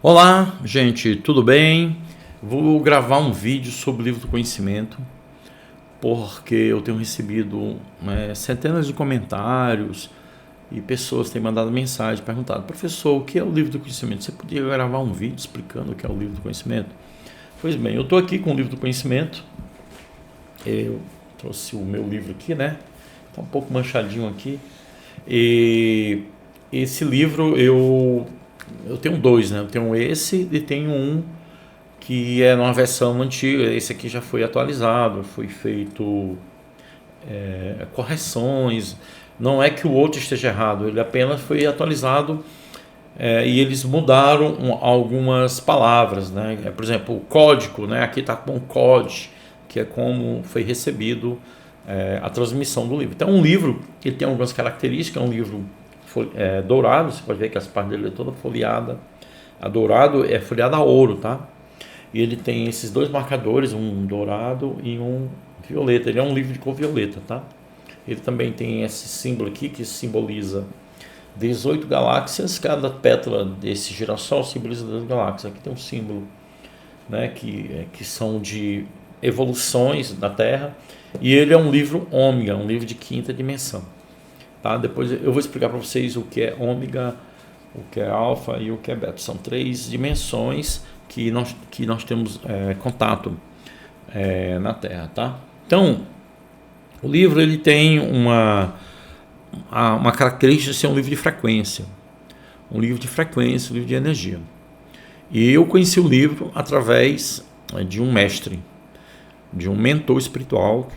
Olá, gente, tudo bem? Vou gravar um vídeo sobre o livro do conhecimento, porque eu tenho recebido centenas de comentários e pessoas têm mandado mensagem perguntando: professor, o que é o livro do conhecimento? Você podia gravar um vídeo explicando o que é o livro do conhecimento? Pois bem, eu estou aqui com o livro do conhecimento. Eu trouxe o meu livro aqui, né? Está um pouco manchadinho aqui. E esse livro eu tenho dois, né? Eu tenho esse e tenho um que é numa versão antiga. Esse aqui já foi atualizado, foi feito correções. Não é que o outro esteja errado, ele apenas foi atualizado e eles mudaram algumas palavras, né? Por exemplo, o código, né? Aqui está com COD, que é como foi recebido a transmissão do livro. Então, um livro que tem algumas características, é um livro dourado, você pode ver que as partes dele é toda folheada a dourado, é folheada a ouro, tá? E ele tem esses dois marcadores, um dourado e um violeta. Ele é um livro de cor violeta, tá? Ele também tem esse símbolo aqui que simboliza 18 galáxias. Cada pétala desse girassol simboliza 2 galáxias. Aqui tem um símbolo, né, que são de evoluções da Terra. E ele é um livro ômega, um livro de quinta dimensão. Tá? Depois eu vou explicar para vocês o que é ômega, o que é alfa e o que é beta. São 3 dimensões que nós temos contato na Terra. Tá? Então, o livro ele tem uma característica de ser um livro de frequência. Um livro de frequência, um livro de energia. E eu conheci o livro através de um mestre, de um mentor espiritual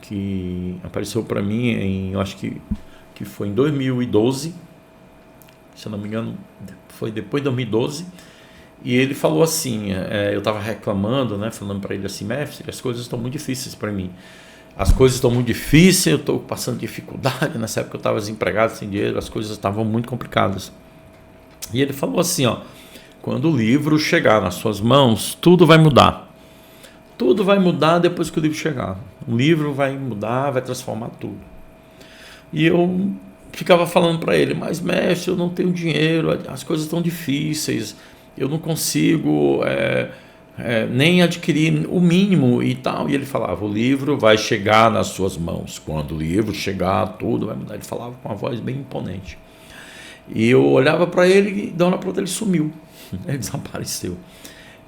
que apareceu para mim eu acho que foi em 2012, se eu não me engano, foi depois de 2012, e ele falou assim, eu estava reclamando, né, falando para ele assim: mestre, as coisas estão muito difíceis para mim, as coisas estão muito difíceis, eu estou passando dificuldade, nessa época eu estava desempregado, sem dinheiro, as coisas estavam muito complicadas. E ele falou assim, quando o livro chegar nas suas mãos, tudo vai mudar. Tudo vai mudar depois que o livro chegar. O livro vai mudar, vai transformar tudo. E eu ficava falando para ele: mas mestre, eu não tenho dinheiro, as coisas estão difíceis, eu não consigo nem adquirir o mínimo e tal. E ele falava: o livro vai chegar nas suas mãos, quando o livro chegar, tudo vai mudar. Ele falava com uma voz bem imponente. E eu olhava para ele e da hora para outra ele sumiu, ele desapareceu.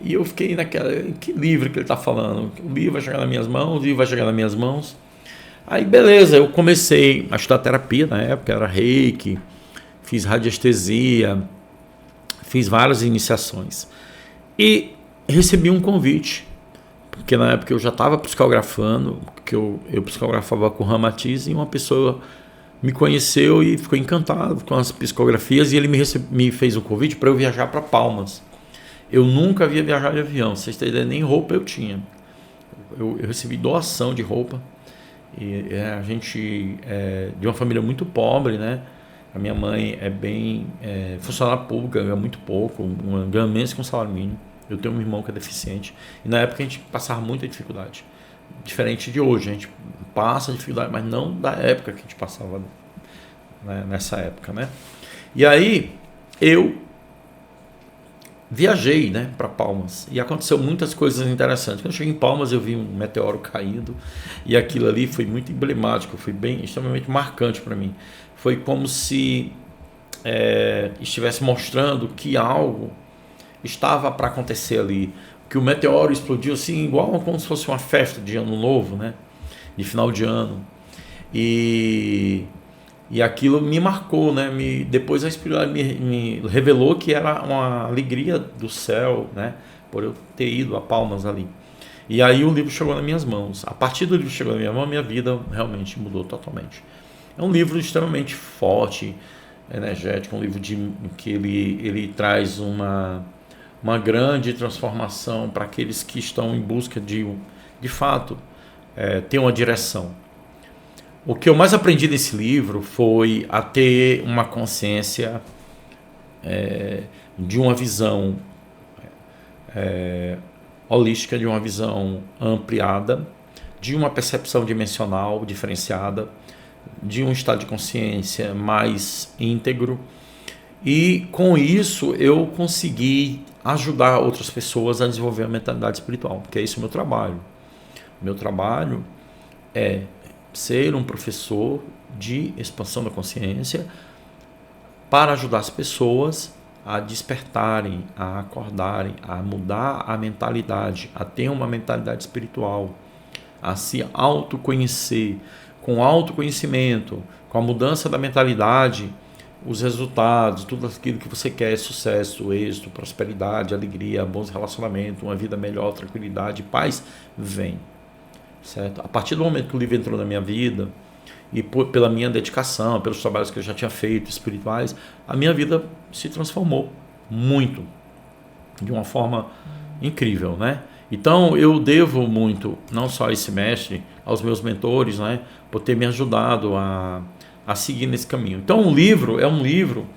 E eu fiquei naquela: que livro que ele está falando? O livro vai chegar nas minhas mãos, o livro vai chegar nas minhas mãos. Aí beleza, eu comecei a estudar terapia na época, era reiki, fiz radiestesia, fiz várias iniciações. E recebi um convite, porque na época eu já estava psicografando, que eu psicografava com Ramatiz, e uma pessoa me conheceu e ficou encantado com as psicografias, e ele me fez um convite para eu viajar para Palmas. Eu nunca havia viajado de avião, vocês têm ideia, nem roupa eu tinha. Eu recebi doação de roupa. E a gente é de uma família muito pobre, né? A minha mãe é bem funcionária pública, ganha muito pouco, ganha menos que um salário mínimo. Eu tenho um irmão que é deficiente. E na época a gente passava muita dificuldade. Diferente de hoje, a gente passa dificuldade, mas não da época que a gente passava, né, nessa época, né? E aí eu viajei, né, para Palmas, e aconteceu muitas coisas interessantes. Quando eu cheguei em Palmas, eu vi um meteoro caindo, e aquilo ali foi muito emblemático, foi bem extremamente marcante para mim. Foi como se estivesse mostrando que algo estava para acontecer ali, que o meteoro explodiu assim, igual como se fosse uma festa de ano novo, né, de final de ano. E aquilo me marcou, né? Depois a espiritualidade me revelou que era uma alegria do céu, né? Por eu ter ido a Palmas ali. E aí o livro chegou nas minhas mãos. A partir do livro que chegou na minha mão, minha vida realmente mudou totalmente. É um livro extremamente forte, energético, um livro que ele traz uma grande transformação para aqueles que estão em busca de fato, ter uma direção. O que eu mais aprendi nesse livro foi a ter uma consciência de uma visão holística, de uma visão ampliada, de uma percepção dimensional diferenciada, de um estado de consciência mais íntegro. E com isso eu consegui ajudar outras pessoas a desenvolver a mentalidade espiritual, porque é esse o meu trabalho. Meu trabalho é ser um professor de expansão da consciência para ajudar as pessoas a despertarem, a acordarem, a mudar a mentalidade, a ter uma mentalidade espiritual, a se autoconhecer. Com autoconhecimento, com a mudança da mentalidade, os resultados, tudo aquilo que você quer, sucesso, êxito, prosperidade, alegria, bons relacionamentos, uma vida melhor, tranquilidade, paz, vem. Certo? A partir do momento que o livro entrou na minha vida, e pela minha dedicação, pelos trabalhos que eu já tinha feito, espirituais, a minha vida se transformou muito, de uma forma incrível, né? Então eu devo muito, não só a esse mestre, aos meus mentores, né, por ter me ajudado a seguir nesse caminho. Então o livro é um livro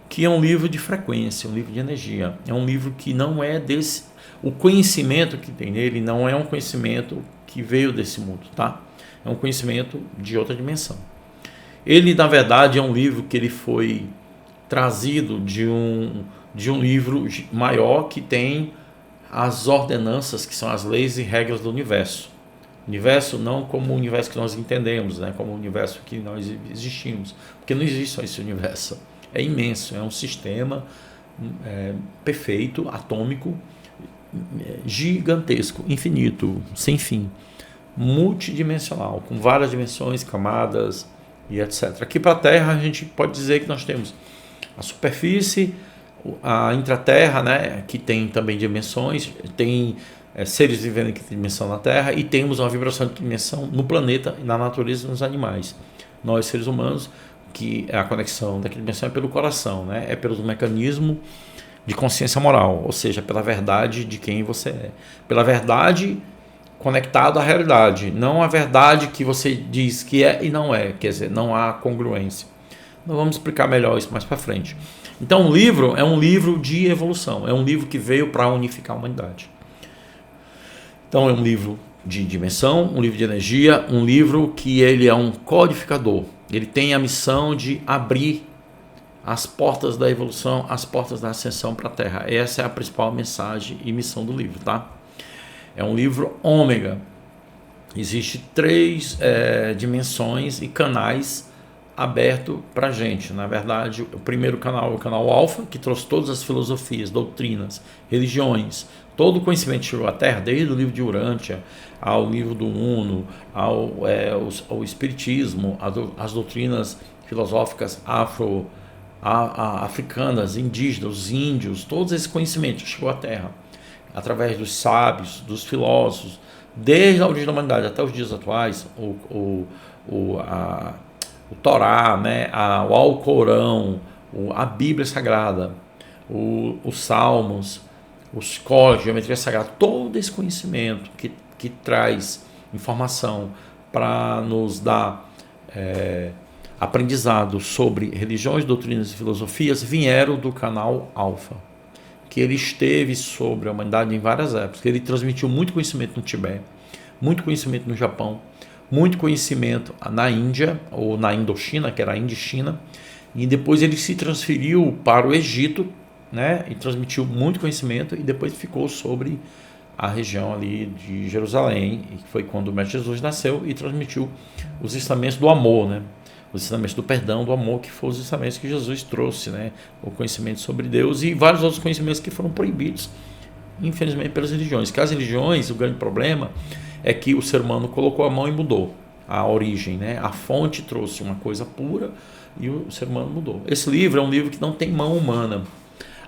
que é um livro de frequência, um livro de energia, é um livro que não é desse, o conhecimento que tem nele não é um conhecimento que veio desse mundo, tá? É um conhecimento de outra dimensão. Ele, na verdade, é um livro que ele foi trazido de um livro maior que tem as ordenanças, que são as leis e regras do universo. Universo não como o universo que nós entendemos, né? Como o universo que nós existimos, porque não existe só esse universo. É imenso, é um sistema perfeito, atômico, gigantesco, infinito, sem fim, multidimensional, com várias dimensões, camadas e etc. Aqui para a Terra a gente pode dizer que nós temos a superfície, a intraterra, né, que tem também dimensões, tem seres vivendo em quinta dimensão na Terra, e temos uma vibração de dimensão no planeta, na natureza e nos animais. Nós, seres humanos, que a conexão daquela dimensão é pelo coração, né, é pelo mecanismo de consciência moral, ou seja, pela verdade de quem você é, pela verdade conectado à realidade, não a verdade que você diz que é e não é, quer dizer, não há congruência. Nós vamos explicar melhor isso mais para frente. Então o livro é um livro de evolução, é um livro que veio para unificar a humanidade. Então é um livro de dimensão, um livro de energia, um livro que ele é um codificador. Ele tem a missão de abrir as portas da evolução, as portas da ascensão para a Terra. Essa é a principal mensagem e missão do livro, tá? É um livro ômega. Existem 3 dimensões e canais aberto para a gente. Na verdade, o primeiro canal é o canal Alfa, que trouxe todas as filosofias, doutrinas, religiões, todo o conhecimento que chegou à Terra, desde o livro de Urântia ao livro do Uno, ao Espiritismo, as doutrinas filosóficas africanas, indígenas, os índios, todos esses conhecimentos chegou à Terra através dos sábios, dos filósofos, desde a origem da humanidade até os dias atuais. O Torá, né, o Alcorão, a Bíblia Sagrada, os Salmos, os códigos, geometria sagrada, todo esse conhecimento que traz informação para nos dar aprendizado sobre religiões, doutrinas e filosofias, vieram do canal Alfa, que ele esteve sobre a humanidade em várias épocas. Ele transmitiu muito conhecimento no Tibete, muito conhecimento no Japão, muito conhecimento na Índia, ou na Indochina, que era a Índia e China, e depois ele se transferiu para o Egito, né, e transmitiu muito conhecimento, e depois ficou sobre a região ali de Jerusalém, e foi quando o Mestre Jesus nasceu, e transmitiu os ensinamentos do amor, né, os ensinamentos do perdão, do amor, que foram os ensinamentos que Jesus trouxe, né, o conhecimento sobre Deus e vários outros conhecimentos que foram proibidos, infelizmente, pelas religiões. Que as religiões, o grande problema é que o ser humano colocou a mão e mudou a origem, né? A fonte trouxe uma coisa pura e o ser humano mudou. Esse livro é um livro que não tem mão humana.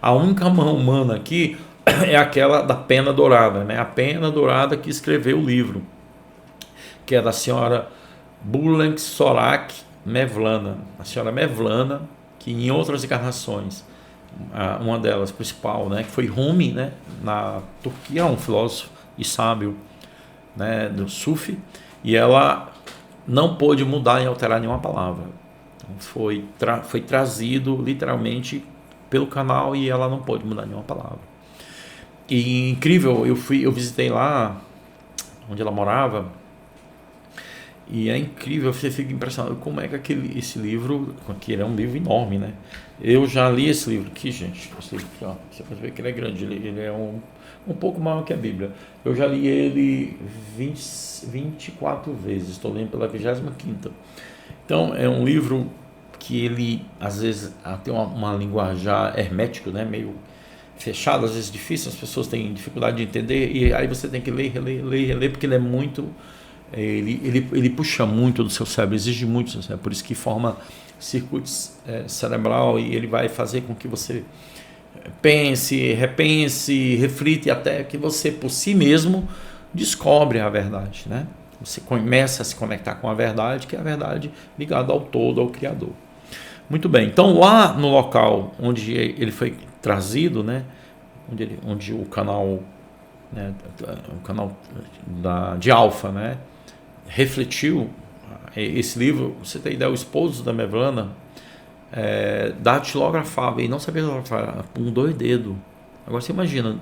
A única mão humana aqui é aquela da pena dourada, né? A pena dourada que escreveu o livro, que é da senhora Bulank Sorak Mevlana. A senhora Mevlana, que em outras encarnações, uma delas principal, né, que foi Rumi, né, na Turquia, um filósofo e sábio, né, do Sufi, e ela não pôde mudar e alterar nenhuma palavra. Então, foi trazido literalmente pelo canal e ela não pôde mudar nenhuma palavra. E incrível, eu visitei lá onde ela morava, E é incrível, você fica impressionado como é que esse livro, que ele é um livro enorme, né? Eu já li esse livro aqui, gente. Esse livro aqui, ó, você pode ver que ele é grande, ele é um pouco maior que a Bíblia. Eu já li ele 24 vezes, estou lendo pela 25ª. Então, é um livro que ele, às vezes, tem uma linguajar hermética, né? Meio fechada, às vezes difícil, as pessoas têm dificuldade de entender, e aí você tem que ler, reler, porque ele é muito... Ele puxa muito do seu cérebro, exige muito do seu cérebro, por isso que forma circuitos cerebral, e ele vai fazer com que você pense, repense, reflita, até que você por si mesmo descobre a verdade, né? Você começa a se conectar com a verdade, que é a verdade ligada ao todo, ao Criador. Muito bem, então lá no local onde ele foi trazido, né? Onde o canal, né, de Alfa, né, refletiu esse livro. Você tem ideia, o esposo da Mevlana datilografava, e não sabia datilografar com 2 dedos. Agora você imagina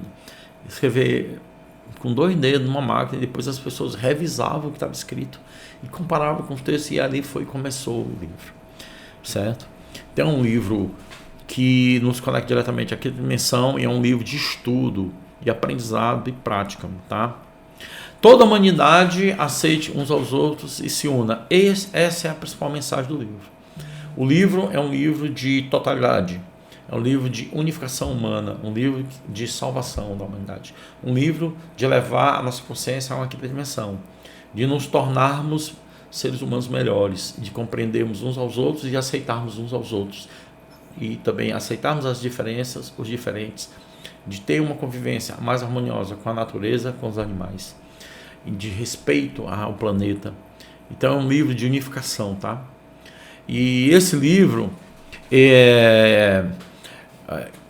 escrever com 2 dedos numa máquina, e depois as pessoas revisavam o que estava escrito e comparavam com os textos, e ali começou o livro, certo? Então é um livro que nos conecta diretamente àquela dimensão, e é um livro de estudo, de aprendizado e prática, tá? Toda a humanidade aceite uns aos outros e se una. Essa é a principal mensagem do livro. O livro é um livro de totalidade, é um livro de unificação humana, um livro de salvação da humanidade, um livro de levar a nossa consciência a uma quinta dimensão, de nos tornarmos seres humanos melhores, de compreendermos uns aos outros e aceitarmos uns aos outros, e também aceitarmos as diferenças, os diferentes, de ter uma convivência mais harmoniosa com a natureza, com os animais, e de respeito ao planeta. Então é um livro de unificação, tá? E esse livro,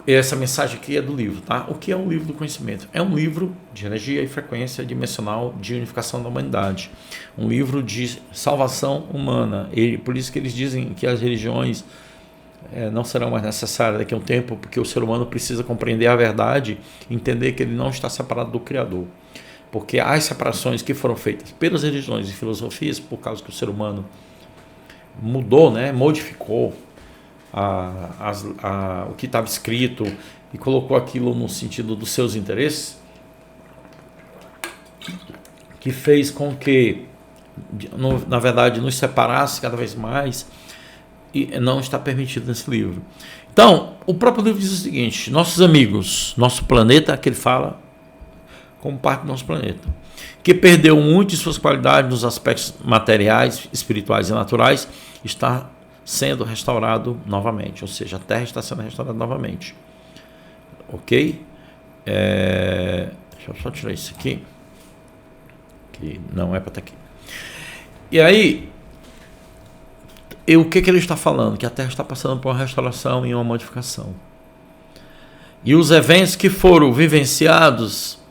essa mensagem aqui é do livro, tá? O que é um livro do conhecimento? É um livro de energia e frequência dimensional de unificação da humanidade, um livro de salvação humana. Por isso que eles dizem que as religiões não serão mais necessárias daqui a um tempo, porque o ser humano precisa compreender a verdade, entender que ele não está separado do Criador. Porque as separações que foram feitas pelas religiões e filosofias, por causa que o ser humano mudou, né, modificou o que estava escrito e colocou aquilo no sentido dos seus interesses, que fez com que, na verdade, nos separasse cada vez mais, e não está permitido nesse livro. Então, o próprio livro diz o seguinte: nossos amigos, nosso planeta, que ele fala como parte do nosso planeta, que perdeu muito de suas qualidades nos aspectos materiais, espirituais e naturais, está sendo restaurado novamente, ou seja, a Terra está sendo restaurada novamente. Ok? Deixa eu só tirar isso aqui, que não é para estar aqui. E aí, o que ele está falando? Que a Terra está passando por uma restauração e uma modificação. E os eventos que foram vivenciados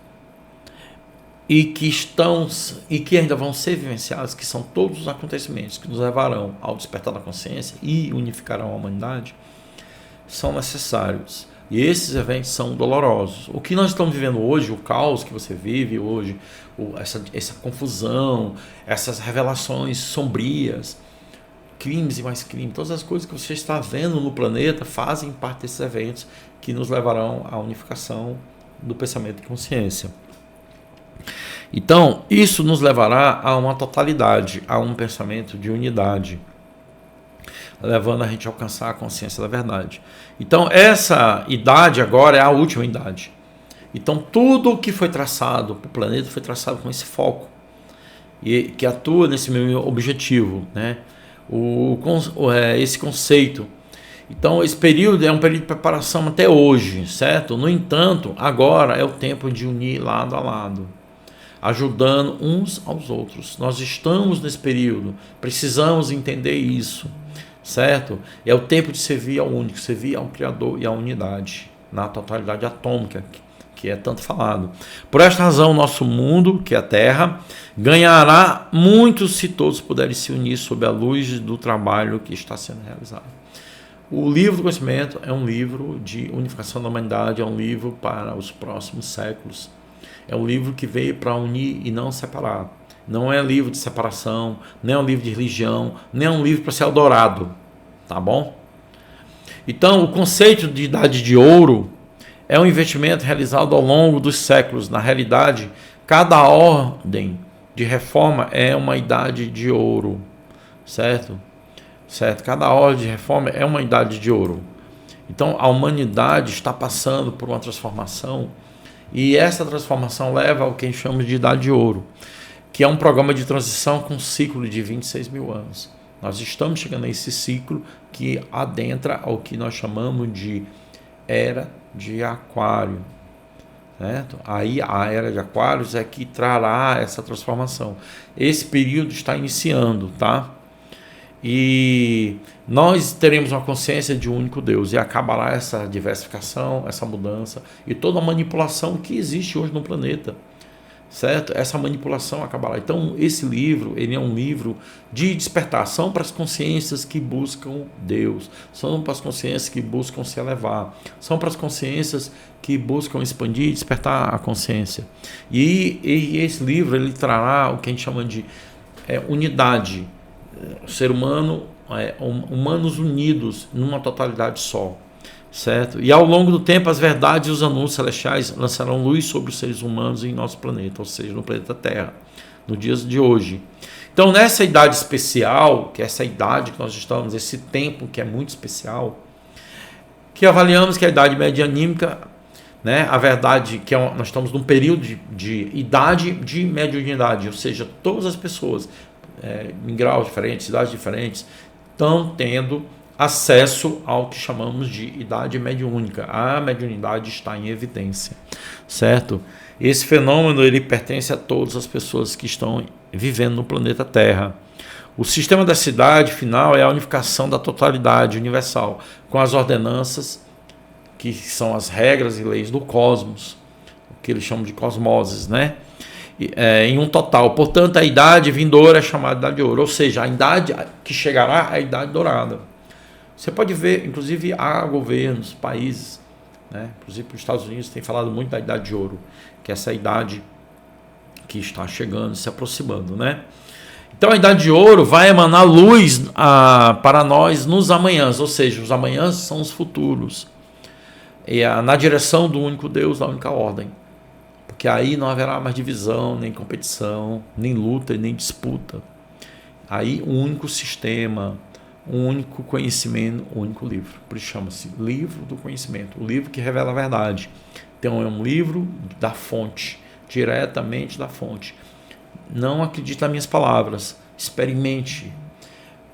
e que ainda vão ser vivenciados, que são todos os acontecimentos que nos levarão ao despertar da consciência e unificarão a humanidade, são necessários. E esses eventos são dolorosos. O que nós estamos vivendo hoje, o caos que você vive hoje, essa confusão, essas revelações sombrias, crimes e mais crimes, todas as coisas que você está vendo no planeta fazem parte desses eventos que nos levarão à unificação do pensamento de consciência. Então, isso nos levará a uma totalidade, a um pensamento de unidade, levando a gente a alcançar a consciência da verdade. Então, essa idade agora é a última idade. Então, tudo o que foi traçado para o planeta foi traçado com esse foco, e que atua nesse mesmo objetivo, né? Esse conceito. Então, esse período é um período de preparação até hoje, certo? No entanto, agora é o tempo de unir lado a lado, ajudando uns aos outros. Nós estamos nesse período, precisamos entender isso, certo? É o tempo de servir ao único, servir ao Criador e à unidade, na totalidade atômica, que é tanto falado. Por esta razão, nosso mundo, que é a Terra, ganhará muito se todos puderem se unir sob a luz do trabalho que está sendo realizado. O livro do conhecimento é um livro de unificação da humanidade, é um livro para os próximos séculos. É um livro que veio para unir e não separar. Não é livro de separação, nem é um livro de religião, nem é um livro para ser adorado, tá bom? Então, o conceito de idade de ouro é um investimento realizado ao longo dos séculos. Na realidade, cada ordem de reforma é uma idade de ouro, certo? Certo? Cada ordem de reforma é uma idade de ouro. Então, a humanidade está passando por uma transformação e essa transformação leva ao que a gente chama de idade de ouro, que é um programa de transição com um ciclo de 26 mil anos. Nós estamos chegando a esse ciclo que adentra ao que nós chamamos de Era de Aquário. Certo? Aí a Era de Aquários é que trará essa transformação. Esse período está iniciando, tá? E nós teremos uma consciência de um único Deus e acabará essa diversificação, essa mudança e toda a manipulação que existe hoje no planeta, certo? Essa manipulação acabará. Então esse livro, ele é um livro de despertação para as consciências que buscam Deus, são para as consciências que buscam se elevar, são para as consciências que buscam expandir e despertar a consciência. E esse livro, ele trará o que a gente chama de unidade. O ser humano, humanos unidos numa totalidade só, certo? E ao longo do tempo as verdades e os anúncios celestiais lançarão luz sobre os seres humanos em nosso planeta, ou seja, no planeta Terra, nos dias de hoje. Então nessa idade especial, que é essa idade que nós estamos, esse tempo que é muito especial, que avaliamos que é a idade medianímica, né? A verdade que nós estamos num período de idade de mediunidade, ou seja, todas as pessoas em graus diferentes, idades diferentes, estão tendo acesso ao que chamamos de idade mediúnica. A mediunidade está em evidência, certo? Esse fenômeno, ele pertence a todas as pessoas que estão vivendo no planeta Terra. O sistema da cidade final é a unificação da totalidade universal, com as ordenanças, que são as regras e leis do cosmos, o que eles chamam de cosmoses, né? Em um total. Portanto, a idade vindoura é chamada de idade de ouro, ou seja, a idade que chegará é a idade dourada. Você pode ver, inclusive, há governos, países, né? Inclusive os Estados Unidos tem falado muito da idade de ouro, que é essa idade que está chegando, se aproximando, né? Então a idade de ouro vai emanar luz para nós nos amanhãs, ou seja, os amanhãs são os futuros, na direção do único Deus, da única ordem. Porque aí não haverá mais divisão, nem competição, nem luta, nem disputa. Aí um único sistema, um único conhecimento, um único livro. Por isso chama-se livro do conhecimento, o livro que revela a verdade. Então é um livro da fonte, diretamente da fonte. Não acredite nas minhas palavras, experimente,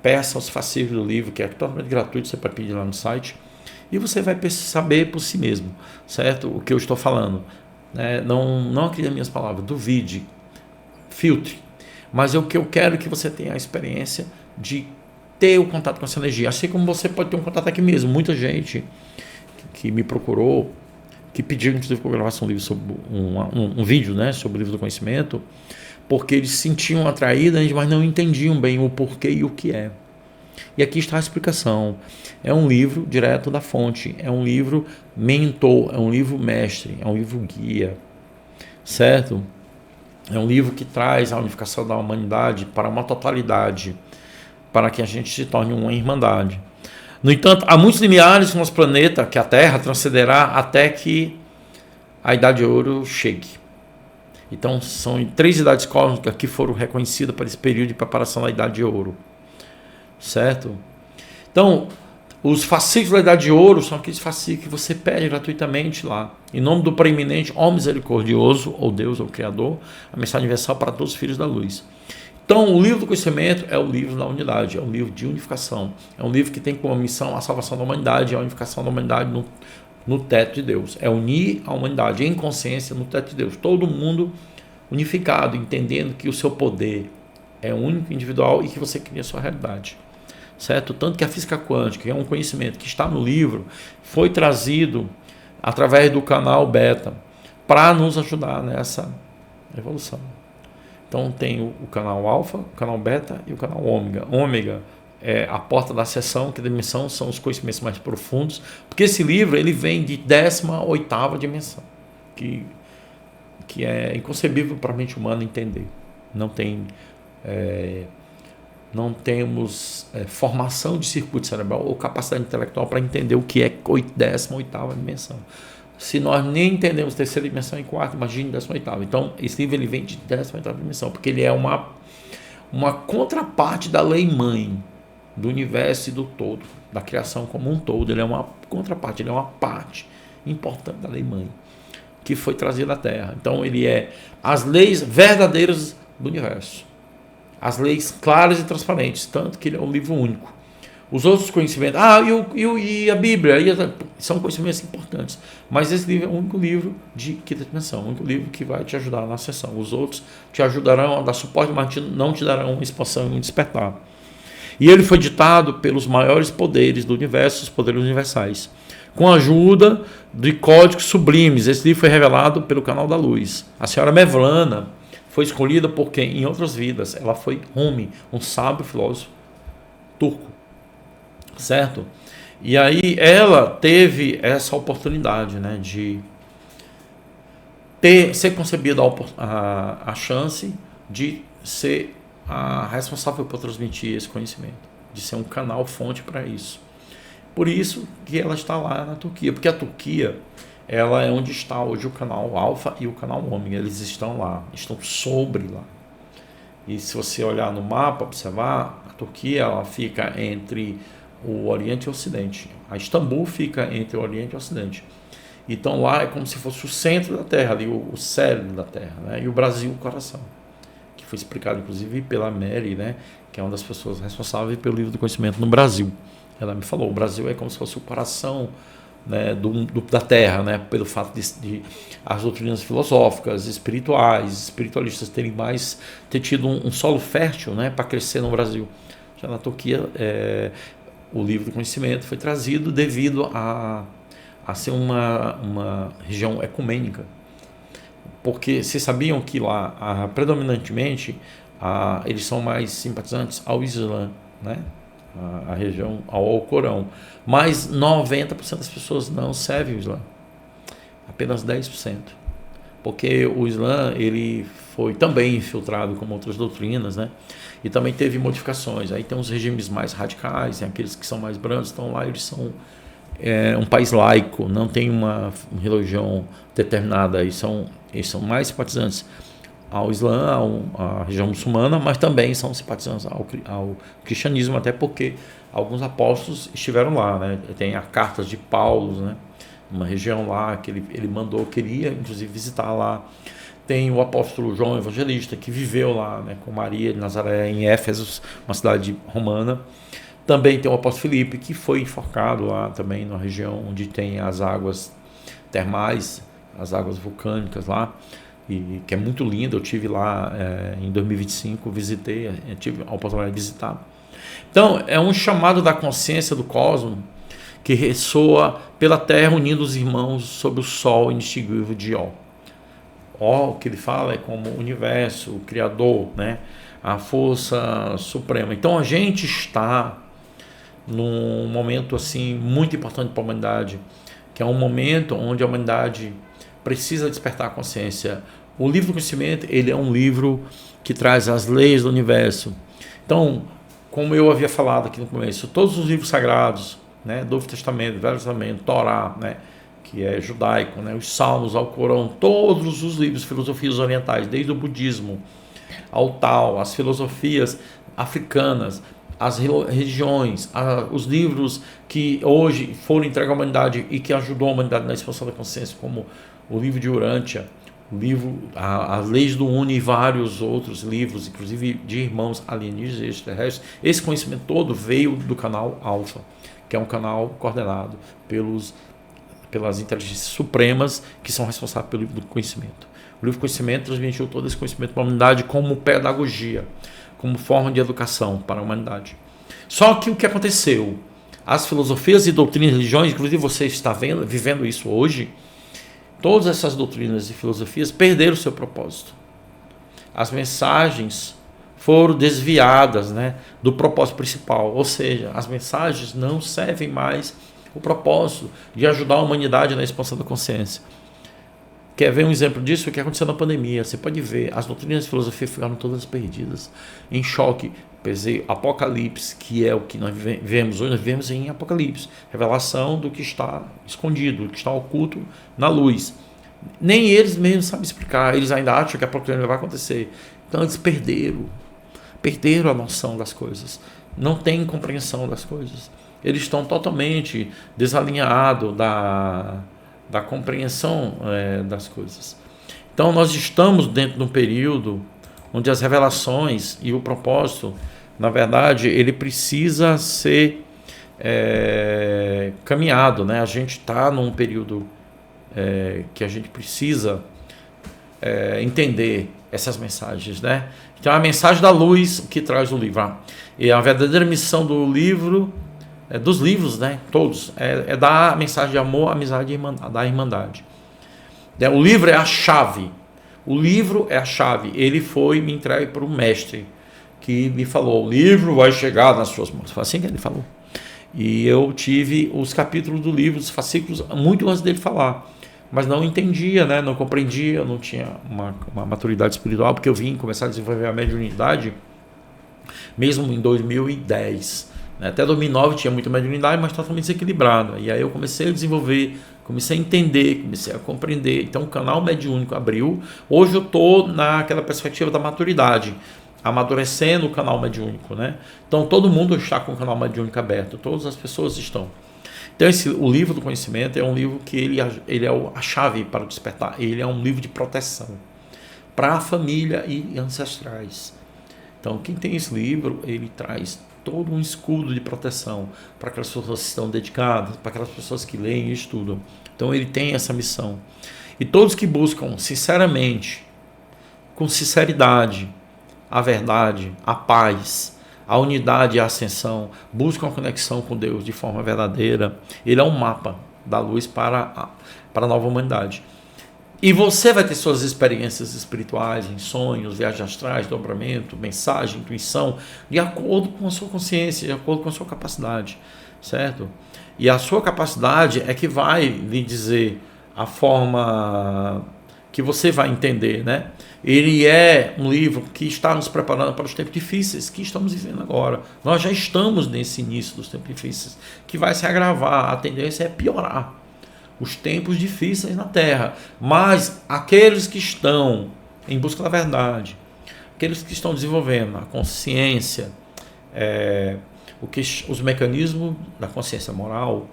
peça os fascículos do livro, que é totalmente gratuito, você pode pedir lá no site, e você vai saber por si mesmo, certo? O que eu estou falando. Não acredite nas minhas palavras, duvide, filtre, mas o que eu quero é que você tenha a experiência de ter o contato com essa energia, assim como você pode ter um contato aqui mesmo. Muita gente que me procurou, que pediu inclusive que eu gravasse um livro sobre um vídeo, né, sobre o livro do conhecimento, porque eles se sentiam atraídos, mas não entendiam bem o porquê e o que é. E aqui está a explicação. É um livro direto da fonte, é um livro mentor, é um livro mestre, é um livro guia, certo? É um livro que traz a unificação da humanidade para uma totalidade, para que a gente se torne uma irmandade. No entanto, há muitos limiares no nosso planeta que a Terra transcenderá até que a Idade de Ouro chegue. Então, são 3 idades cósmicas que foram reconhecidas para esse período de preparação da Idade de Ouro. Certo? Então, os fascículos da Idade de Ouro são aqueles fascículos que você pede gratuitamente lá. Em nome do preeminente, ó misericordioso, ou Deus, ou Criador, a mensagem universal para todos os filhos da luz. Então, o livro do conhecimento é o livro da unidade, é um livro de unificação. É um livro que tem como missão a salvação da humanidade, a unificação da humanidade no teto de Deus. É unir a humanidade em consciência no teto de Deus. Todo mundo unificado, entendendo que o seu poder é único, individual e que você cria a sua realidade. Certo? Tanto que a física quântica, que é um conhecimento que está no livro, foi trazido através do canal Beta para nos ajudar nessa evolução. Então tem o canal Alfa, o canal Beta e o canal Ômega. Ômega é a porta da ascensão, que a dimensão são os conhecimentos mais profundos, porque esse livro ele vem de 18ª dimensão, que é inconcebível para a mente humana entender. não tem, não temos formação de circuito cerebral ou capacidade intelectual para entender o que é 18ª dimensão. Se nós nem entendemos terceira dimensão e quarta, imagine 18ª. Então, esse livro ele vem de 18ª dimensão, porque ele é uma contraparte da lei mãe, do universo e do todo, da criação como um todo. Ele é uma contraparte, ele é uma parte importante da lei mãe, que foi trazida à Terra. Então, ele é as leis verdadeiras do universo, as leis claras e transparentes, tanto que ele é um livro único. Os outros conhecimentos, e a Bíblia, são conhecimentos importantes, mas esse livro é o único livro de quinta dimensão, o único livro que vai te ajudar na ascensão. Os outros te ajudarão a dar suporte, mas não te darão uma expansão e um despertar. E ele foi ditado pelos maiores poderes do universo, os poderes universais, com a ajuda de códigos sublimes. Esse livro foi revelado pelo Canal da Luz. A senhora Mevlana foi escolhida porque, em outras vidas, ela foi Rumi, um sábio filósofo turco. Certo? E aí ela teve essa oportunidade, né, de ser concebida a chance de ser a responsável por transmitir esse conhecimento, de ser um canal fonte para isso. Por isso que ela está lá na Turquia, porque a Turquia ela é onde está hoje o canal Alfa e o canal Ômega. Eles estão lá, estão sobre lá. E se você olhar no mapa, observar, a Turquia ela fica entre o Oriente e o Ocidente. A Istambul fica entre o Oriente e o Ocidente. Então lá é como se fosse o centro da Terra, ali, o cérebro da Terra, né? E o Brasil, o coração. Que foi explicado inclusive pela Mary, né? Que é uma das pessoas responsáveis pelo livro do conhecimento no Brasil. Ela me falou, o Brasil é como se fosse o coração, né, da Terra, né? Pelo fato de as doutrinas filosóficas, espiritualistas ter tido um solo fértil, né, para crescer no Brasil. Já na Turquia, o livro do conhecimento foi trazido devido a ser uma região ecumênica. Porque vocês sabiam que lá, predominantemente, eles são mais simpatizantes ao Islã, né? A região ao Corão. Mas 90% das pessoas não servem o Islã. Apenas 10%. Porque o Islã ele foi também infiltrado como outras doutrinas, né? E também teve modificações. Aí tem os regimes mais radicais, tem aqueles que são mais brandos, então lá eles são um país laico, não tem uma religião determinada, eles são mais simpatizantes ao Islã, à região muçulmana, mas também são simpatizantes ao cristianismo, até porque alguns apóstolos estiveram lá, né? Tem a carta de Paulo, né? Uma região lá que ele queria inclusive visitar lá. Tem o apóstolo João Evangelista, que viveu lá, né, com Maria de Nazaré, em Éfeso, uma cidade romana. Também tem o apóstolo Filipe, que foi enforcado lá também, na região onde tem as águas termais, as águas vulcânicas lá, e que é muito lindo. Eu tive lá em 2025, visitei, tive a oportunidade de visitar. Então, é um chamado da consciência do cosmos que ressoa pela Terra, unindo os irmãos sob o sol inextinguível de Ó. Ó, o que ele fala é como o universo, o Criador, né? A força suprema. Então a gente está num momento assim muito importante para a humanidade, que é um momento onde a humanidade precisa despertar a consciência. O livro do conhecimento, ele é um livro que traz as leis do universo. Então, como eu havia falado aqui no começo, todos os livros sagrados, né, Novo Testamento, Velho Testamento, Torá, né, que é judaico, né, os Salmos, ao Corão, todos os livros, filosofias orientais, desde o budismo ao Tao, as filosofias africanas, as religiões, os livros que hoje foram entregues à humanidade e que ajudou a humanidade na expansão da consciência, como o livro de Urântia, o livro As Leis do Uno e vários outros livros, inclusive de irmãos alienígenas e extraterrestres. Esse conhecimento todo veio do canal Alfa, que é um canal coordenado pelas inteligências supremas que são responsáveis pelo livro do conhecimento. O livro do conhecimento transmitiu todo esse conhecimento para a humanidade como pedagogia, como forma de educação para a humanidade. Só que o que aconteceu? As filosofias e doutrinas e religiões, inclusive você está vivendo isso hoje, todas essas doutrinas e filosofias perderam o seu propósito. As mensagens foram desviadas, né, do propósito principal, ou seja, as mensagens não servem mais o propósito de ajudar a humanidade na expansão da consciência. Quer ver um exemplo disso? O que aconteceu na pandemia? Você pode ver, as doutrinas de filosofia ficaram todas perdidas, em choque. Pensei, Apocalipse, que é o que nós vemos hoje, nós vemos em Apocalipse, revelação do que está escondido, do que está oculto na luz. Nem eles mesmos sabem explicar, eles ainda acham que a proclamação vai acontecer. Então eles perderam a noção das coisas, não têm compreensão das coisas. Eles estão totalmente desalinhados da compreensão das coisas. Então nós estamos dentro de um período onde as revelações e o propósito, na verdade, ele precisa ser caminhado, né? A gente está num período que a gente precisa entender essas mensagens, né? Então a mensagem da luz que traz o livro, e a verdadeira missão do livro, dos livros, né? Todos, é dar a mensagem de amor, amizade e da irmandade. O livro é a chave. O livro é a chave. Ele foi me entregue por um mestre que me falou: o livro vai chegar nas suas mãos. Foi assim que ele falou. E eu tive os capítulos do livro, os fascículos, muito antes dele falar. Mas não entendia, né? Não compreendia, não tinha uma maturidade espiritual, porque eu vim começar a desenvolver a mediunidade mesmo em 2010. Né? Até 2009 tinha muita mediunidade, mas totalmente desequilibrada. E aí eu comecei a desenvolver, comecei a entender, comecei a compreender. Então o canal mediúnico abriu. Hoje eu estou naquela perspectiva da maturidade, amadurecendo o canal mediúnico, né? Então todo mundo está com o canal mediúnico aberto, todas as pessoas estão. Então o livro do conhecimento é um livro que ele é a chave para o despertar. Ele é um livro de proteção para a família e ancestrais. Então quem tem esse livro, ele traz todo um escudo de proteção para aquelas pessoas que estão dedicadas, para aquelas pessoas que leem e estudam. Então ele tem essa missão. E todos que buscam sinceramente, com sinceridade, a verdade, a paz, a unidade e a ascensão, buscam a conexão com Deus de forma verdadeira, ele é um mapa da luz para a nova humanidade. E você vai ter suas experiências espirituais, em sonhos, viagens astrais, dobramento, mensagem, intuição, de acordo com a sua consciência, de acordo com a sua capacidade, certo? E a sua capacidade é que vai lhe dizer a forma que você vai entender, né? Ele é um livro que está nos preparando para os tempos difíceis que estamos vivendo agora. Nós já estamos nesse início dos tempos difíceis, que vai se agravar, a tendência é piorar. Os tempos difíceis na Terra, mas aqueles que estão em busca da verdade, aqueles que estão desenvolvendo a consciência, os mecanismos da consciência moral,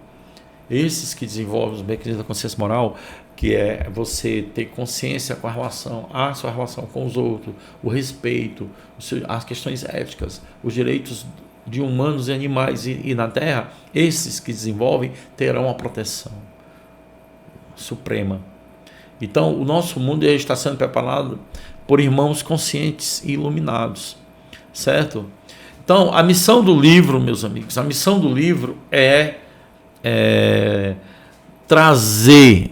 esses que desenvolvem os mecanismos da consciência moral, que é você ter consciência com a sua relação com os outros, o respeito, as questões éticas, os direitos de humanos e animais e na Terra, esses que desenvolvem terão a proteção suprema. Então o nosso mundo está sendo preparado por irmãos conscientes e iluminados, certo? Então a missão do livro, meus amigos, a missão do livro é trazer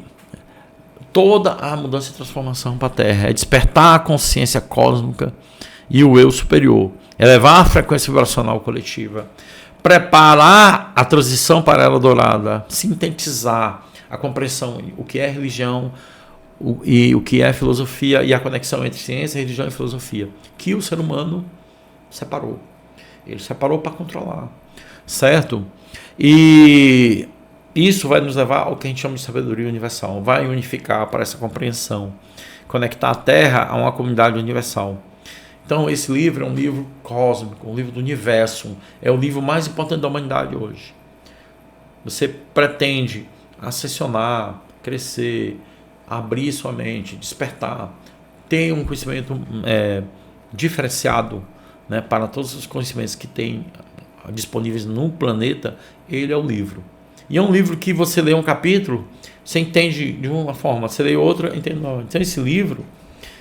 toda a mudança e transformação para a Terra, é despertar a consciência cósmica e o eu superior, elevar a frequência vibracional coletiva, preparar a transição para a Era Dourada, sintetizar a compreensão, o que é religião e o que é filosofia e a conexão entre ciência, religião e filosofia, que o ser humano separou. Ele separou para controlar, certo? E isso vai nos levar ao que a gente chama de sabedoria universal, vai unificar para essa compreensão, conectar a Terra a uma comunidade universal. Então esse livro é um livro cósmico, um livro do universo, é o livro mais importante da humanidade hoje. Você pretende ascensionar, crescer, abrir sua mente, despertar, ter um conhecimento diferenciado, né, para todos os conhecimentos que tem disponíveis no planeta, ele é o livro. E é um livro que você lê um capítulo, você entende de uma forma, você lê outra, entende de outra. Então esse livro,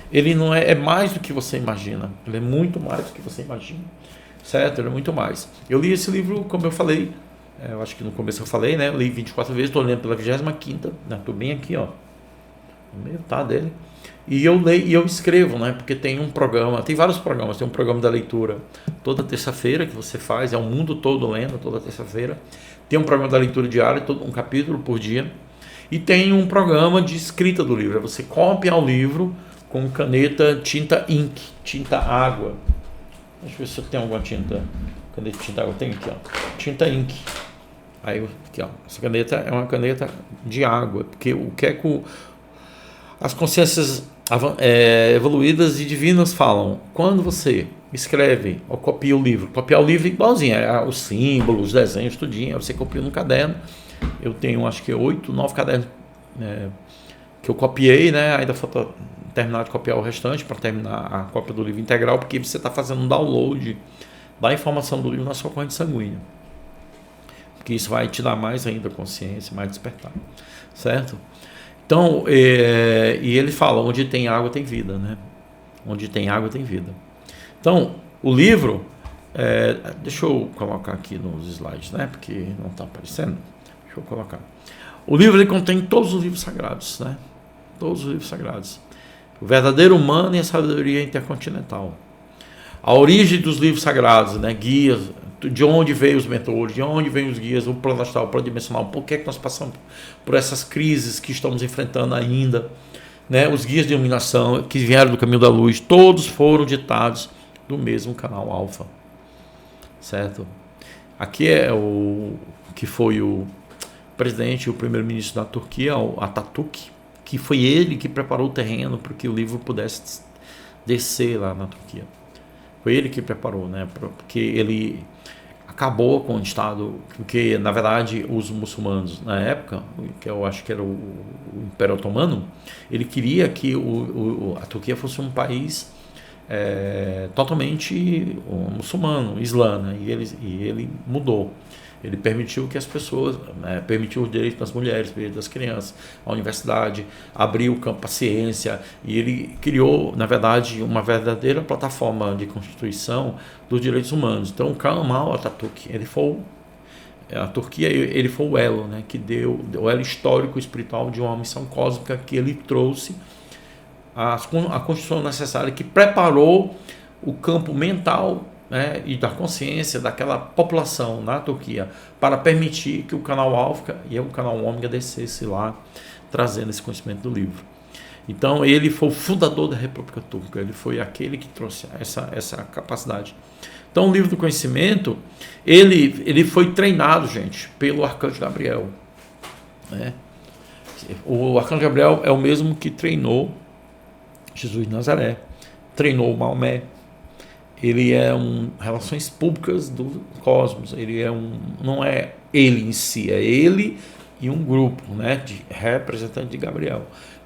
ele não é mais do que você imagina, ele é muito mais do que você imagina, certo? Ele é muito mais. Eu li esse livro, como eu falei, eu acho que no começo eu falei, né? Eu li 24 vezes, estou lendo pela 25ª, né? Estou bem aqui, ó, no meio dele. E eu leio e eu escrevo, né? Porque tem um programa, tem vários programas, tem um programa da leitura toda terça-feira que você faz, é o mundo todo lendo toda terça-feira. Tem um programa da leitura diária, um capítulo por dia. E tem um programa de escrita do livro. Você copia o livro com caneta tinta ink, tinta água. Deixa eu ver se eu tenho alguma tinta. Caneta tinta água, tem aqui, ó. Tinta ink. Aí, aqui, ó. Essa caneta é uma caneta de água, porque o que é que as consciências evoluídas e divinas falam? Quando você escreve ou copia o livro, copiar o livro igualzinho, os símbolos, os desenhos, tudinho, você copia no caderno. Eu tenho, acho que 8, 9 cadernos que eu copiei, né? Ainda falta terminar de copiar o restante para terminar a cópia do livro integral, porque você está fazendo um download da informação do livro na sua corrente sanguínea. Porque isso vai te dar mais ainda consciência, mais despertar, certo? Então, e ele fala, onde tem água tem vida, né? Onde tem água tem vida. Então, o livro, deixa eu colocar aqui nos slides, né? Porque não está aparecendo. Deixa eu colocar. O livro ele contém todos os livros sagrados, né? Todos os livros sagrados. O verdadeiro humano e a sabedoria intercontinental. A origem dos livros sagrados, né? Guias, de onde veio os mentores, de onde vêm os guias, o plano astral, o plano dimensional, por que nós passamos por essas crises que estamos enfrentando ainda, né? Os guias de iluminação que vieram do caminho da luz, todos foram ditados do mesmo canal alfa, certo? Aqui é o que foi o presidente e o primeiro-ministro da Turquia, o Atatürk, que foi ele que preparou o terreno para que o livro pudesse descer lá na Turquia. Foi ele que preparou, né? Porque ele acabou com o Estado, porque na verdade os muçulmanos na época, que eu acho que era o Império Otomano, ele queria que a Turquia fosse um país totalmente muçulmano, islã, né? E ele mudou. Ele permitiu que as pessoas, permitiu os direitos das mulheres, os direitos das crianças, a universidade, abriu o campo para a ciência, e ele criou, na verdade, uma verdadeira plataforma de constituição dos direitos humanos. Então, o Kemal Atatürk, a Turquia, ele foi o elo, né, que deu o elo histórico espiritual de uma missão cósmica que ele trouxe a constituição necessária, que preparou o campo mental, né, e da consciência daquela população na Turquia para permitir que o canal Alfa e o canal Ômega descesse lá, trazendo esse conhecimento do livro. Então ele foi o fundador da República Turca, ele foi aquele que trouxe essa capacidade. Então o livro do conhecimento, ele foi treinado, gente, pelo Arcanjo Gabriel, né? O Arcanjo Gabriel é o mesmo que treinou Jesus de Nazaré, treinou Maomé. Ele é relações públicas do cosmos. Ele não é ele em si, é ele e um grupo, né, de representante de Gabriel.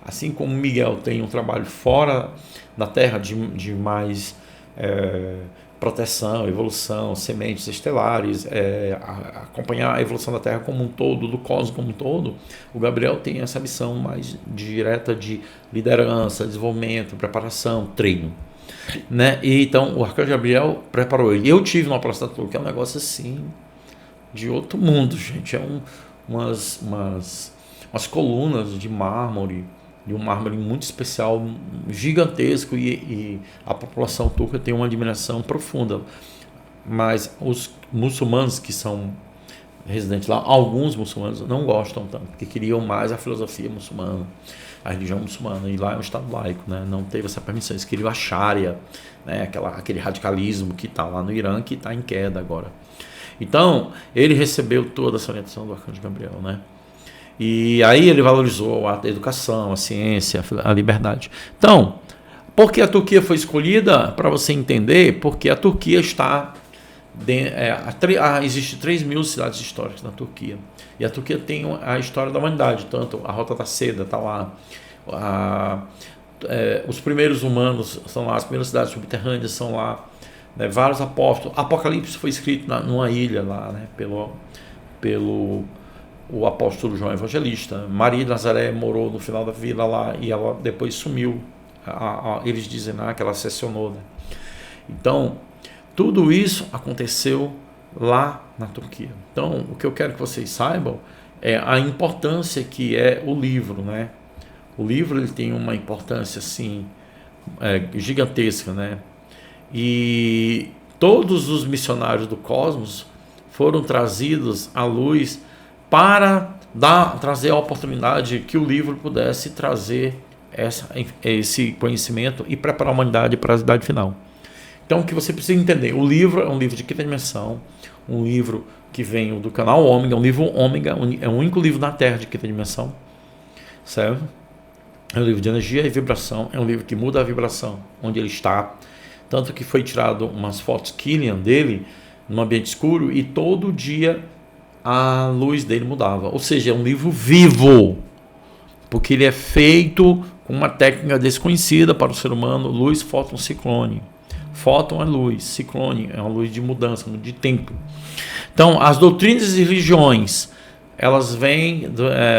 Assim como Miguel tem um trabalho fora da Terra de mais proteção, evolução, sementes estelares, acompanhar a evolução da Terra como um todo, do cosmos como um todo, o Gabriel tem essa missão mais direta de liderança, desenvolvimento, preparação, treino. Né? E então o Arcanjo Gabriel preparou ele. Eu tive uma prostata, que é um negócio assim de outro mundo, gente. Umas colunas de mármore, de um mármore muito especial, gigantesco, e a população turca tem uma admiração profunda. Mas os muçulmanos que são residentes lá, alguns muçulmanos não gostam tanto, porque queriam mais a filosofia muçulmana, a religião muçulmana, e lá é um estado laico, né? Não teve essa permissão, eles queriam a Sharia, né? Aquele radicalismo que está lá no Irã, que está em queda agora. Então, ele recebeu toda essa orientação do Arcanjo Gabriel, né? E aí ele valorizou a educação, a ciência, a liberdade. Então, por que a Turquia foi escolhida? Para você entender, porque a Turquia está... Existem 3.000 cidades históricas na Turquia, e a Turquia tem a história da humanidade, tanto a Rota da Seda está lá, os primeiros humanos são lá, as primeiras cidades subterrâneas são lá, né, vários apóstolos. Apocalipse foi escrito numa ilha lá, né, pelo o apóstolo João Evangelista. Maria de Nazaré morou no final da vila lá, e ela depois sumiu, eles dizem lá que ela ascensionou, né? Então tudo isso aconteceu lá na Turquia. Então, o que eu quero que vocês saibam é a importância que é o livro, né? O livro ele tem uma importância assim gigantesca, né? E todos os missionários do cosmos foram trazidos à luz para trazer a oportunidade que o livro pudesse trazer esse conhecimento e preparar a humanidade para a idade final. Então, o que você precisa entender, o livro é um livro de quinta dimensão, um livro que vem do canal Ômega, um livro Ômega, é o único livro na Terra de quinta dimensão, certo? É um livro de energia e vibração, é um livro que muda a vibração onde ele está, tanto que foi tirado umas fotos Killian dele num ambiente escuro e todo dia a luz dele mudava, ou seja, é um livro vivo, porque ele é feito com uma técnica desconhecida para o ser humano, luz, fóton, ciclone. Fóton é luz, ciclone é uma luz de mudança, de tempo. Então, as doutrinas e religiões, elas vêm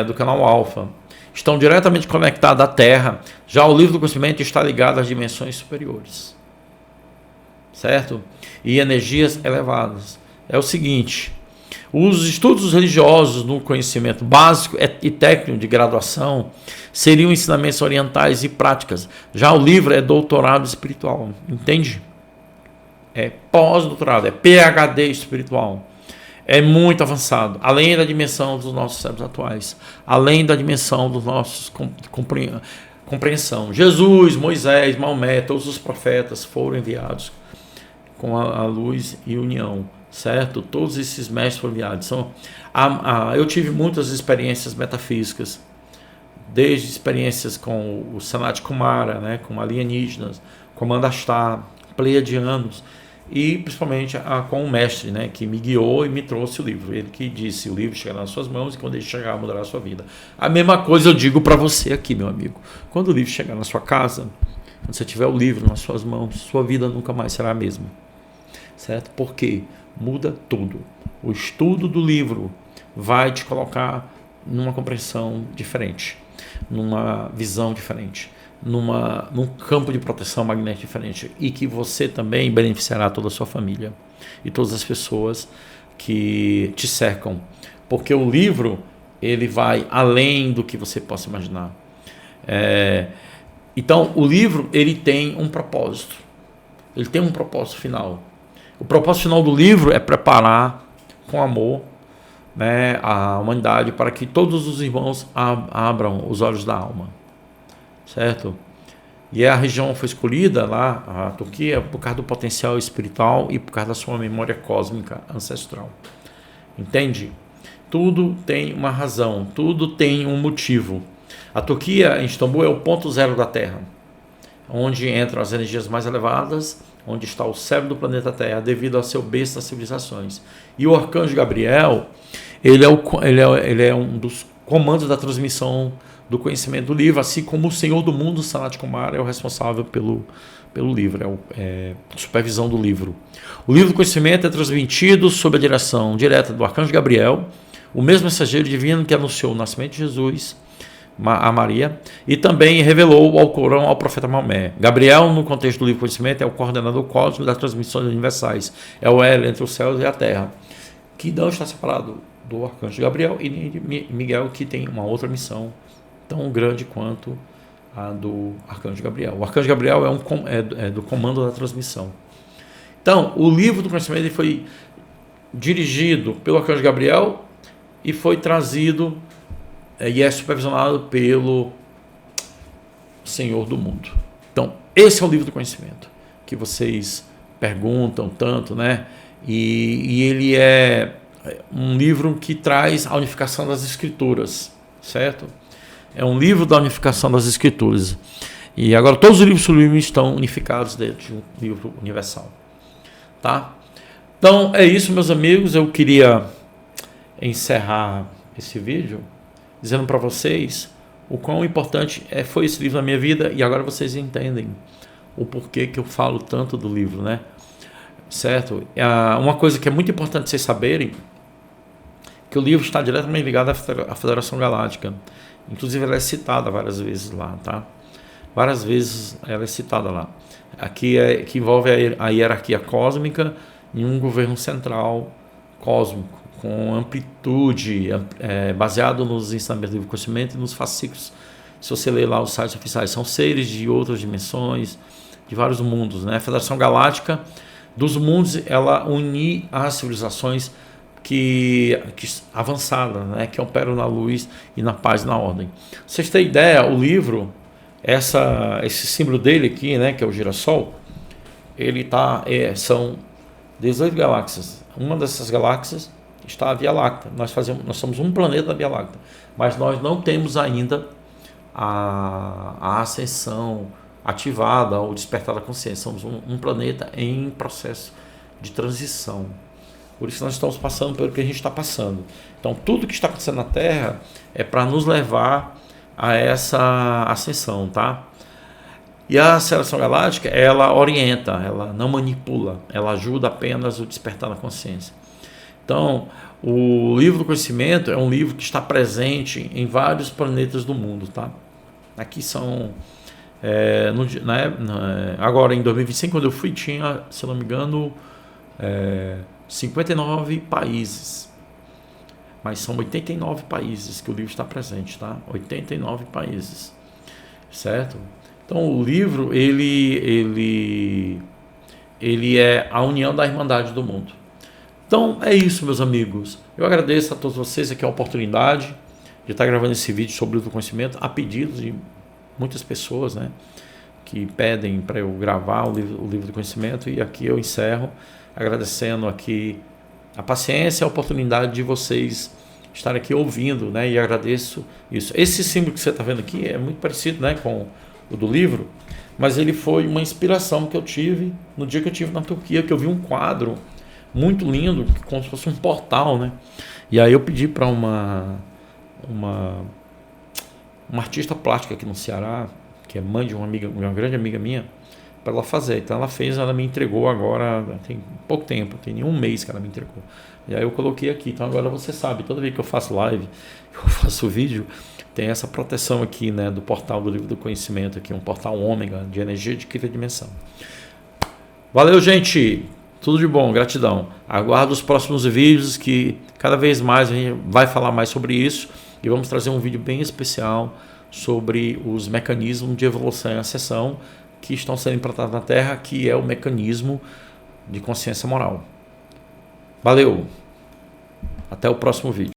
do canal Alfa, estão diretamente conectadas à Terra. Já o livro do conhecimento está ligado às dimensões superiores, certo? E energias elevadas. É o seguinte, os estudos religiosos no conhecimento básico e técnico de graduação seriam ensinamentos orientais e práticas. Já o livro é doutorado espiritual, entende? É pós-doutorado, é PhD espiritual. É muito avançado, além da dimensão dos nossos cérebros atuais, além da dimensão dos nossos compreensão. Jesus, Moisés, Maomé, todos os profetas foram enviados com a luz e união, certo? Todos esses mestres foram enviados. Eu tive muitas experiências metafísicas, desde experiências com o Sanat Kumara, né, com alienígenas, com Mandastar, pleiadianos, e principalmente com o mestre, né, que me guiou e me trouxe o livro. Ele que disse, o livro chegará nas suas mãos e quando ele chegar mudará a sua vida. A mesma coisa eu digo para você aqui, meu amigo. Quando o livro chegar na sua casa, quando você tiver o livro nas suas mãos, sua vida nunca mais será a mesma. Certo? Porque muda tudo. O estudo do livro vai te colocar numa compreensão diferente, numa visão diferente, num campo de proteção magnética diferente, e que você também beneficiará toda a sua família e todas as pessoas que te cercam, porque o livro ele vai além do que você possa imaginar. Então o livro ele tem um propósito, ele tem um propósito final. O propósito final do livro é preparar com amor, né, a humanidade para que todos os irmãos abram os olhos da alma, certo? E a região foi escolhida lá, a Turquia, por causa do potencial espiritual e por causa da sua memória cósmica ancestral. Entende? Tudo tem uma razão, tudo tem um motivo. A Turquia, em Istambul, é o ponto zero da Terra, onde entram as energias mais elevadas, onde está o cérebro do planeta Terra, devido ao seu berço das civilizações. E o arcanjo Gabriel, ele é um dos comandos da transmissão do conhecimento do livro, assim como o Senhor do Mundo, Sanat Kumara, é o responsável pelo livro, a supervisão do livro. O livro do conhecimento é transmitido sob a direção direta do arcanjo Gabriel, o mesmo mensageiro divino que anunciou o nascimento de Jesus a Maria, e também revelou ao Corão ao profeta Maomé. Gabriel, no contexto do livro do conhecimento, é o coordenador cósmico das transmissões universais, é o elo entre os céus e a terra, que não está separado do arcanjo Gabriel e nem de Miguel, que tem uma outra missão tão grande quanto a do arcanjo Gabriel. O arcanjo Gabriel é do comando da transmissão. Então, o livro do conhecimento ele foi dirigido pelo arcanjo Gabriel e foi trazido e é supervisionado pelo Senhor do Mundo. Então, esse é o livro do conhecimento que vocês perguntam tanto, né? E ele é um livro que traz a unificação das escrituras, certo? É um livro da unificação das escrituras. E agora todos os livros sublimes estão unificados dentro de um livro universal, tá? Então é isso, meus amigos. Eu queria encerrar esse vídeo dizendo para vocês o quão importante foi esse livro na minha vida, e agora vocês entendem o porquê que eu falo tanto do livro, né? Certo? Uma coisa que é muito importante vocês saberem, que o livro está diretamente ligado à Federação Galáctica. Inclusive ela é citada várias vezes lá, tá? Várias vezes ela é citada lá. Aqui que envolve a hierarquia cósmica em um governo central cósmico, com amplitude, baseado nos ensinamentos do livro do conhecimento e nos fascículos. Se você ler lá os sites oficiais, são seres de outras dimensões, de vários mundos, né? A Federação Galáctica dos mundos, ela une as civilizações avançada, né, que operam na luz e na paz e na ordem. Vocês têm ideia, o livro, esse símbolo dele aqui, né, que é o girassol, ele são 18 galáxias. Uma dessas galáxias está a Via Láctea. Nós somos um planeta da Via Láctea, mas nós não temos ainda a ascensão ativada ou despertar da consciência. Somos um planeta em processo de transição. Por isso nós estamos passando pelo que a gente está passando. Então tudo que está acontecendo na Terra é para nos levar a essa ascensão, tá? E a aceleração galáctica, ela orienta, ela não manipula, ela ajuda apenas o despertar da consciência. Então, o livro do conhecimento é um livro que está presente em vários planetas do mundo, tá? Aqui são agora em 2025, quando eu fui, tinha, se não me engano, 59 países, mas são 89 países que o livro está presente, tá? 89 países, certo? Então o livro ele é a união da irmandade do mundo. Então é isso, meus amigos. Eu agradeço a todos vocês aqui a oportunidade de estar gravando esse vídeo sobre o livro do conhecimento, a pedido de muitas pessoas, né, que pedem para eu gravar o livro do conhecimento, e aqui eu encerro agradecendo aqui a paciência e a oportunidade de vocês estarem aqui ouvindo, né, e agradeço isso. Esse símbolo que você está vendo aqui é muito parecido, né, com o do livro, mas ele foi uma inspiração que eu tive no dia que eu estive na Turquia, que eu vi um quadro muito lindo, como se fosse um portal, né, e aí eu pedi para uma artista plástica aqui no Ceará, que é mãe de uma grande amiga minha, para ela fazer. Então ela fez, ela me entregou agora, tem pouco tempo, tem nenhum mês que ela me entregou. E aí eu coloquei aqui. Então agora você sabe, toda vez que eu faço live, que eu faço vídeo, tem essa proteção aqui, né, do portal do livro do conhecimento, aqui, um portal ômega de energia de quinta dimensão. Valeu, gente! Tudo de bom, gratidão. Aguardo os próximos vídeos, que cada vez mais a gente vai falar mais sobre isso, e vamos trazer um vídeo bem especial sobre os mecanismos de evolução e ascensão que estão sendo implantados na Terra, que é o mecanismo de consciência moral. Valeu! Até o próximo vídeo.